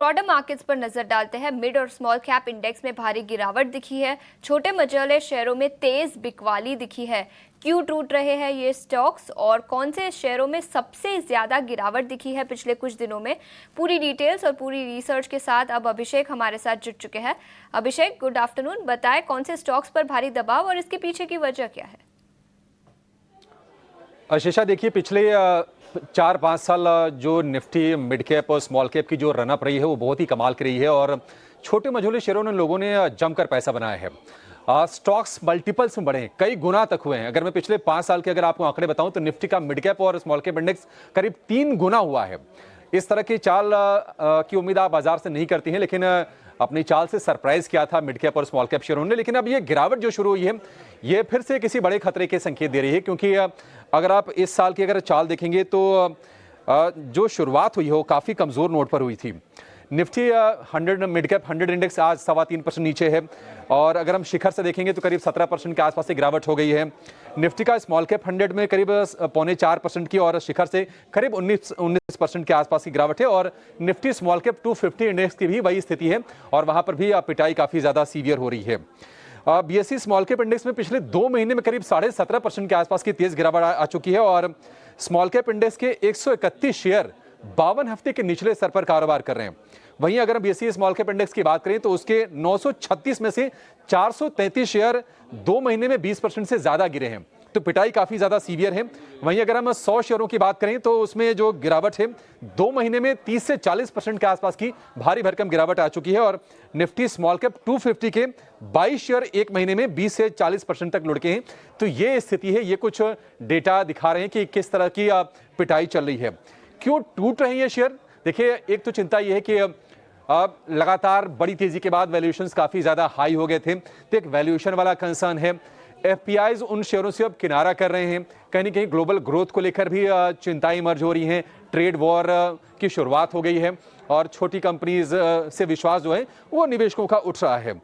Broader markets पर नजर डालते हैं। मिड और स्मॉल कैप इंडेक्स में भारी गिरावट दिखी है। छोटे मझोले शेयरों में तेज बिकवाली दिखी है। क्यों टूट रहे हैं ये स्टॉक्स और कौन से शेयरों में सबसे ज्यादा गिरावट दिखी है पिछले कुछ दिनों में, पूरी डिटेल्स और पूरी रिसर्च के साथ अब अभिषेक हमारे साथ जुड़ चुके हैं। अभिषेक, गुड आफ्टरनून। बताएं कौन से स्टॉक्स पर भारी दबाव और इसके पीछे की वजह क्या है? आशीषा, देखिए पिछले 4-5 साल जो निफ्टी मिड कैप और स्मॉल कैप की जो रनअप रही है वो बहुत ही कमाल की रही है और छोटे मझोले शेयरों ने लोगों ने जमकर पैसा बनाया है। स्टॉक्स मल्टीपल्स में बढ़े हैं, कई गुना तक हुए हैं। अगर मैं पिछले 5 साल के अगर आपको आंकड़े बताऊं तो निफ्टी का मिड कैप और स्मॉल कैप इंडेक्स करीब 3 गुना हुआ है। इस तरह की चाल की उम्मीद आप बाजार से नहीं करती हैं, लेकिन अपनी चाल से सरप्राइज किया था मिड कैप और स्मॉल कैप शेयरों ने। लेकिन अब ये गिरावट जो शुरू हुई है ये फिर से किसी बड़े खतरे के संकेत दे रही है, क्योंकि अगर आप इस साल की अगर चाल देखेंगे तो जो शुरुआत हुई हो काफ़ी कमज़ोर नोट पर हुई थी। निफ्टी 100 मिड कैप 100 इंडेक्स आज 3.25% नीचे है और अगर हम शिखर से देखेंगे तो करीब 17% के आसपास से गिरावट हो गई है। निफ्टी का स्मॉल कैप 100 में करीब 3.25% की और शिखर से करीब 19% के आसपास की गिरावट है और निफ्टी स्मॉल कैप 250 इंडेक्स की भी वही स्थिति है और वहां पर भी पिटाई काफ़ी ज़्यादा सीवियर हो रही है। बीएसई स्मॉल कैप इंडेक्स में पिछले 2 महीने में करीब 17.5% के आसपास की तेज गिरावट आ चुकी है और स्मॉल कैप इंडेक्स के 131 शेयर 52 हफ्ते के निचले स्तर पर कारोबार कर रहे हैं। वहीं अगर हम बीएसई स्मॉल कैप इंडेक्स की बात करें तो उसके 936 में से 433 शेयर 2 महीने में 20% से ज्यादा गिरे हैं, तो पिटाई काफी ज्यादा सीवियर है। वहीं अगर हम 100 शेयरों की बात करें तो उसमें जो गिरावट है 2 महीने में 30 से 40% के आसपास की भारी भरकम गिरावट आ चुकी है और निफ्टी स्मॉल कैप 250 के 22 शेयर 1 महीने में 20 से 40% तक लुढ़के हैं। तो ये स्थिति है, ये कुछ डेटा दिखा रहे हैं कि किस तरह की पिटाई चल रही है। क्यों टूट रहे हैं ये शेयर? देखिए, एक तो चिंता यह है कि अब लगातार बड़ी तेजी के बाद वैल्यूएशंस काफी ज्यादा हाई हो गए थे, तो एक वैल्यूएशन वाला कंसर्न है। एफपीआईज उन शेयरों से अब किनारा कर रहे हैं, कहीं ना कहीं ग्लोबल ग्रोथ को लेकर भी चिंताएं इमर्ज हो रही हैं। ट्रेड वॉर की शुरुआत हो गई है और छोटी कंपनीज से विश्वास जो है वो निवेशकों का उठ रहा है।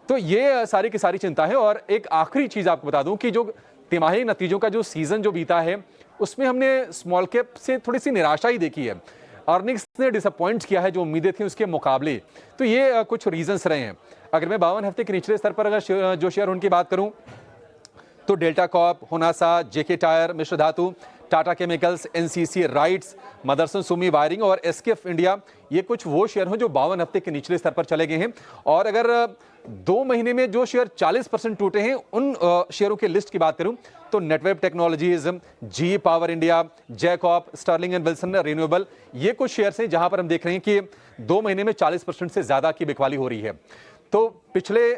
तो ये सारी की सारी चिंता है। और एक आखिरी चीज आपको बता दूं कि जो तिमाही नतीजों का जो सीजन जो बीता है उसमें हमने स्मॉल कैप से थोड़ी सी निराशा ही देखी है। अर्निंग्स ने डिसअपॉइंट किया है जो उम्मीदें थी उसके मुकाबले। तो ये कुछ रीजंस रहे हैं। अगर मैं 52 हफ्ते के निचले स्तर पर अगर जो शेयर उनकी बात करूं तो Delta Corp, Honasa, JK tyre, Mishra Dhatu, Tata chemicals, NCC RITES, Motherson Sumi wiring और एसकेएफ इंडिया, ये कुछ वो शेयर हैं जो 52 हफ्ते के निचले स्तर पर चले गए हैं। और अगर 2 महीने में जो शेयर 40% टूटे हैं उन शेयरों की लिस्ट की बात करूं तो Netweb technologies, GE power India, जैकॉप, स्टर्लिंग एंड विल्सन रिन्यूएबल, ये कुछ शेयर्स हैं जहां पर हम देख रहे हैं कि 2 महीने में 40% से ज्यादा की बिकवाली हो रही है। तो पिछले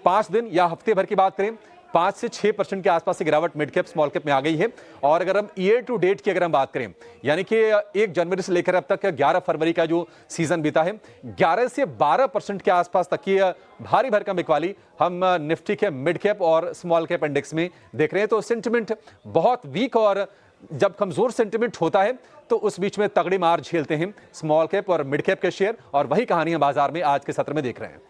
5 दिन या हफ्ते भर की बात करें 5 से 6% के आसपास से गिरावट मिड कैप स्मॉल कैप में आ गई है। और अगर हम ईयर टू डेट की अगर हम बात करें, यानी कि 1 जनवरी से लेकर अब तक 11 फरवरी का जो सीजन बीता है, 11 से 12% के आसपास तक की भारी भरकम बिकवाली हम निफ्टी के मिड कैप और स्मॉल कैप इंडेक्स में देख रहे हैं। तो सेंटिमेंट बहुत वीक, और जब कमजोर सेंटिमेंट होता है तो उस बीच में तगड़ी मार झेलते हैं स्मॉल कैप और मिड कैप के शेयर, और वही कहानी हम बाजार में आज के सत्र में देख रहे हैं।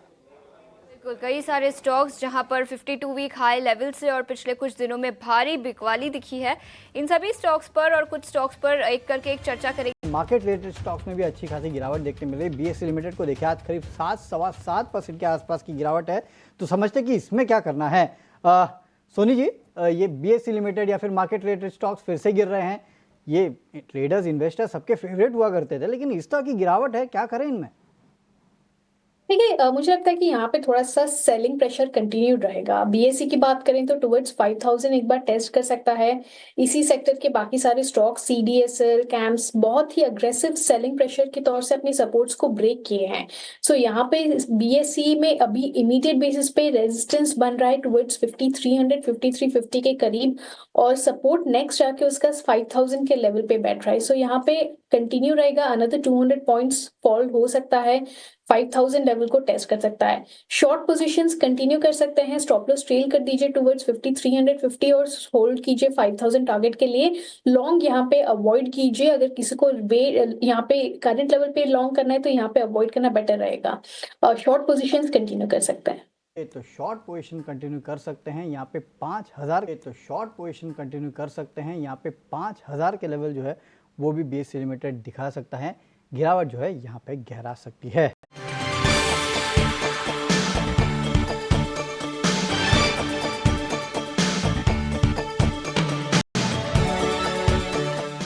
कई सारे स्टॉक्स जहां पर 52 वीक हाई लेवल से और पिछले कुछ दिनों में भारी बिकवाली दिखी है। इन सभी स्टॉक्स पर और कुछ स्टॉक्स पर एक करके एक चर्चा करेंगे। मार्केट रिलेटेड स्टॉक्स में भी अच्छी खासी गिरावट देखने मिल रही है। बीएसई लिमिटेड को देखिए आज करीब 7-7.25% के आसपास की गिरावट है। तो समझते कि इसमें क्या करना है। सोनी जी, ये बीएसई लिमिटेड या फिर मार्केट रिलेटेड स्टॉक्स फिर से गिर रहे हैं। ये ट्रेडर्स, इन्वेस्टर्स सबके फेवरेट हुआ करते थे, लेकिन इस तरह की गिरावट है, क्या करें इनमें? देखिए, मुझे लगता है कि यहाँ पे थोड़ा सा सेलिंग प्रेशर कंटिन्यूड रहेगा। बीएसई की बात करें तो टुवर्ड्स 5000 एक बार टेस्ट कर सकता है। इसी सेक्टर के बाकी सारे स्टॉक सीडीएसएल, कैम्स बहुत ही अग्रेसिव सेलिंग प्रेशर के तौर से अपने सपोर्ट्स को ब्रेक किए हैं। सो यहाँ पे बीएसई में अभी इमीडिएट बेसिस पे रेजिस्टेंस बन रहा है टुवर्ड्स 5300 5350 के करीब, और सपोर्ट नेक्स्ट जाके उसका 5000 के लेवल पे बैठ रहा है। सो यहाँ पे कंटिन्यू रहेगा। अनदर 200 पॉइंट्स फॉल हो सकता है, 5000 लेवल को टेस्ट कर सकता है। शॉर्ट पोजीशंस कंटिन्यू कर सकते हैं। स्टॉप लॉस ट्रेल कर दीजिए टुवर्ड्स 5350 और होल्ड कीजिए 5000 टारगेट के लिए। लॉन्ग यहाँ पे अवॉइड कीजिए। अगर किसी को यहाँ पे करंट लेवल पे लॉन्ग करना है तो यहाँ पे अवॉइड करना बेटर रहेगा। शॉर्ट पोजीशंस कंटिन्यू कर सकते हैं। तो शॉर्ट पोजीशन कंटिन्यू कर सकते हैं यहाँ पे 5000 के, तो शॉर्ट पोजीशन कंटिन्यू कर सकते हैं यहाँ पे 5000 के लेवल जो है वो भी बीएसई लिमिटेड दिखा सकता है। गिरावट जो है यहाँ पे गहरा सकती है।